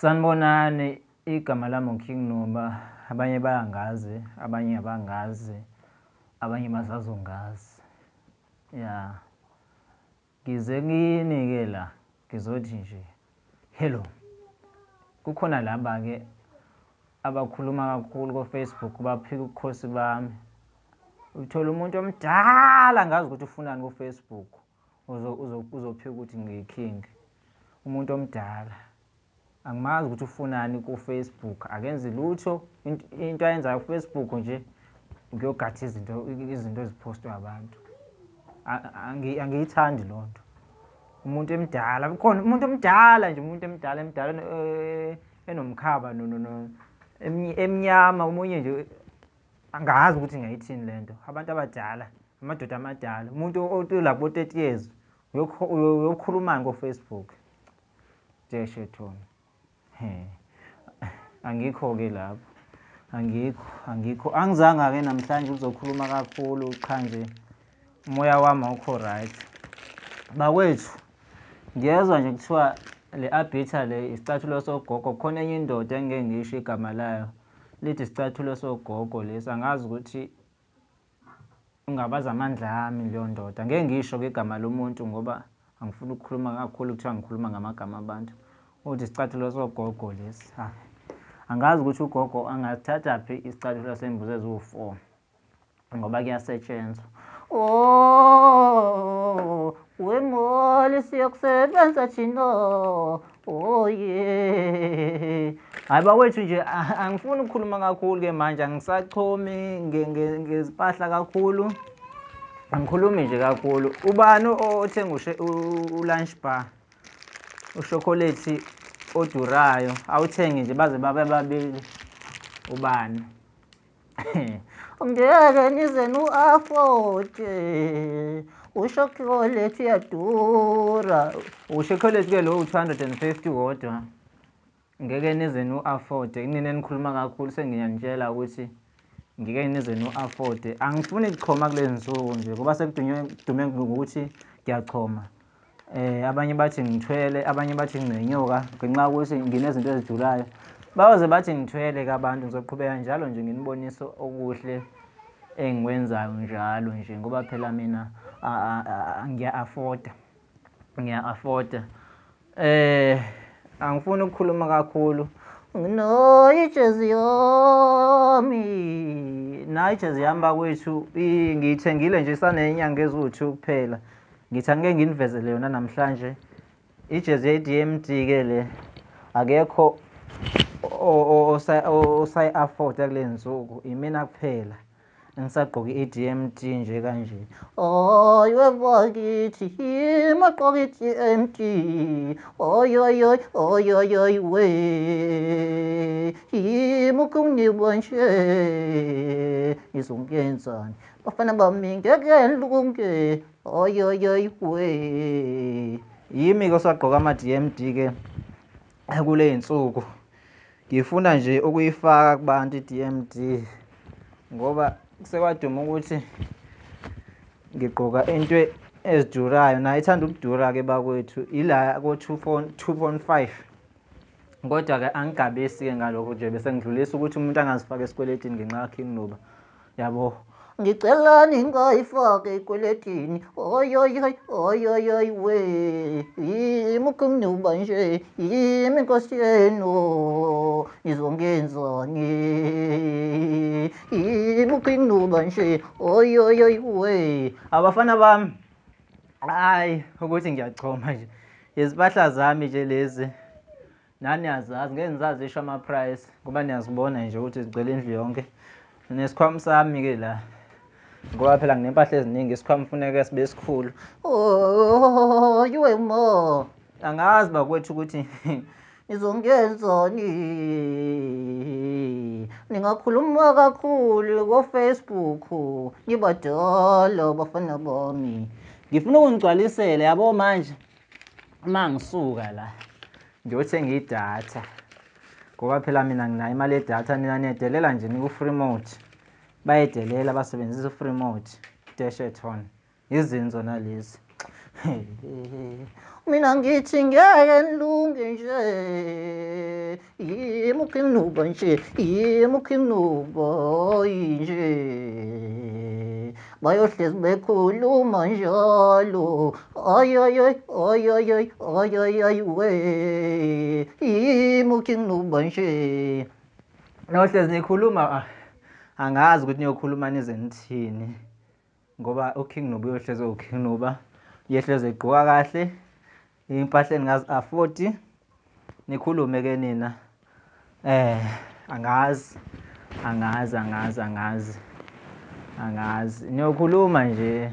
Sanibonani, igama lami uKing Nuba. Abanye bayangazi, abanye abangazi, abanye basazongazi. Ya. Ngize kini-ke la, ngizothi nje, hello. Kukhona laba-ke abakhuluma kakhulu ko-Facebook baphika ubukhosi bami. Uthola umuntu omdala ngazi ukuthi ufunani ku-Facebook. Uzophika ukuthi ngiyiking. Umuntu omdala. Angimazi ukuthi ufunani ku-Facebook, akenzi lutho. Into ayenzayo ku-Facebook nje ukuyogatha izinto ezipostwa abantu. Angiyithandi loo nto. Umuntu emdala, ukhona umuntu omdala nje, umuntu emdala enomkhaba emnyama, omunye nje angazi ukuthi ngayithini le nto. Abantu abadala, amadoda amadala, umuntu olabo 30 years uyokhulumani ku-Facebook. Thona. Angikho-ke lapho, angikho. Angizange-ke namhlanje uzokhuluma kakhulu, cha nje umoya wami awukho right. Bakwethu, ngiyezwa nje kuthiwa le-yamabhinca le isicathulo sogogo. Khona enye indoda engeke ngisho igama layo lithi isicathulo sogogo lesi. Angazi ukuthi ungabaza amandla ami leyo ndoda. Ngeke ngisho-ke igama lomuntu ngoba angifuni ukukhuluma kakhulu kuthiwa ngikhuluma ngamagama abantu. Uthi isicathulo sogogo lesi. Angazi ukuthi ugogo angathatha phi isicathulo sembuzi eziwu-4 ngoba kuyasetshenzwa. Oh, wemoli siyokusebenza thina. Oh yeah. Hayi bakwethu nje angifuni ukukhuluma kakhulu-ke manje, angisachomi ngezipahla kakhulu. Angikhulumi nje kakhulu. Ubani othenga u-lunch bar, ushokolate odurayo, awuthenge nje baze babe babili. Ubani? Ngeke nize nu-afford-e, ushokolate uyadura. Ushokolate-ke lo u-250 kodwa. Ngeke nize nu-afford-e. Nina enikhuluma kakhulu sengiyanitshela ukuthi ngeke nize nu-afford-e. Angifuni kuchoma kulezi nsuku nje ngoba sekudume ngokuthi ngiyachoma. Abanye bathi ngithwele, abanye bathi nginenyoka ngenxa yokuthi nginezinto ezidurayo. Bayoze bathi ngithwele-ke abantu. Ngizoqhubeka njalo nje nginibonise okuhle engikwenzayo njalo nje ngoba phela mina ngiya-afforda. Angifuni ukukhuluma kakhulu. No, ijezi yami. Na ijezi yami bakwethu ngiyithengile nje isanenyanga eziwu-2 kuphela. Ngithi angeke nginivezele yona namhlanje. Ijezi ye-DMD-ke le akekho osayi-afforda kulezi nsuku. Imina kuphela engisagqoka i-DMD nje kanje. Oy webakithi magqoka i-DMD. Oy we. Yimukuniba nje. Ngizongenzani? Bafana bami ngeke ngilunge. Oy we. Yimi-ke osagqoka ama-DMD-ke kule nsuku. Ngifuna nje ukuyifaka kubantu i-DMD ngoba sekwaduma ukuthi ngigqoka into ezidurayo. Nayo ithanda ukudura-ke bakwethu, ila ko-2.5. Kodwa-ke angigabisi-ke ngalokho nje bese ngidlulisa ukuthi umuntu angazifaka esikweletini ngenxa kaKing Nuba. Yabo. Ngicela ningayifake ekweletini. Oy we. Yimi uKing Nuba nje. Yimi inkosi yenu. Ngizongenzani? Yimi uKing Nuba nje. Oy we. Abafana bami. Hayi ukuthi ngiyachoma nje. Izipahla zami nje lezi. Nani yazazi, ngeke ngizazi isho ama-price ngoba niyazibona nje ukuthi zigcwele indlu yonke. Nesikhwama sami-ke la. Ngoba phela nginempahla eziningi, isikhwama kufuneka sibe sikhulu. Oh, yiwe mo. Angazi bakwethu ukuthi nizongenzani. Ningakhuluma kakhulu ko-Facebook. Nibadala bafana bami. Ngifuna ukunigcwalisela yabo manje. Uma ngisuka la ngiyothenga idatha. Ngoba phela mina nginayo imali yedatha, nina niyedelela nje niku-free mode. Bayedelela basebenzisa u-free mode. Thona. Izinto nalezi. Mina ngithi ngeke ngilunge nje. King Nuba nje, King Nuba nje. Bayohlezi bekhuluma njalo. Ay ay ay ay ay ay ay ay ay we. King Nuba nje. Nawuhlezi nikhuluma angazi ukuthi niyokhuluma nize nithini. Ngoba uKing Nuba uyohlezi uKing Nuba. Uyehlezi egqoka kahle. Impahla engazi-afford. Nikhulume ke nina. Angazi. Niyokhuluma nje.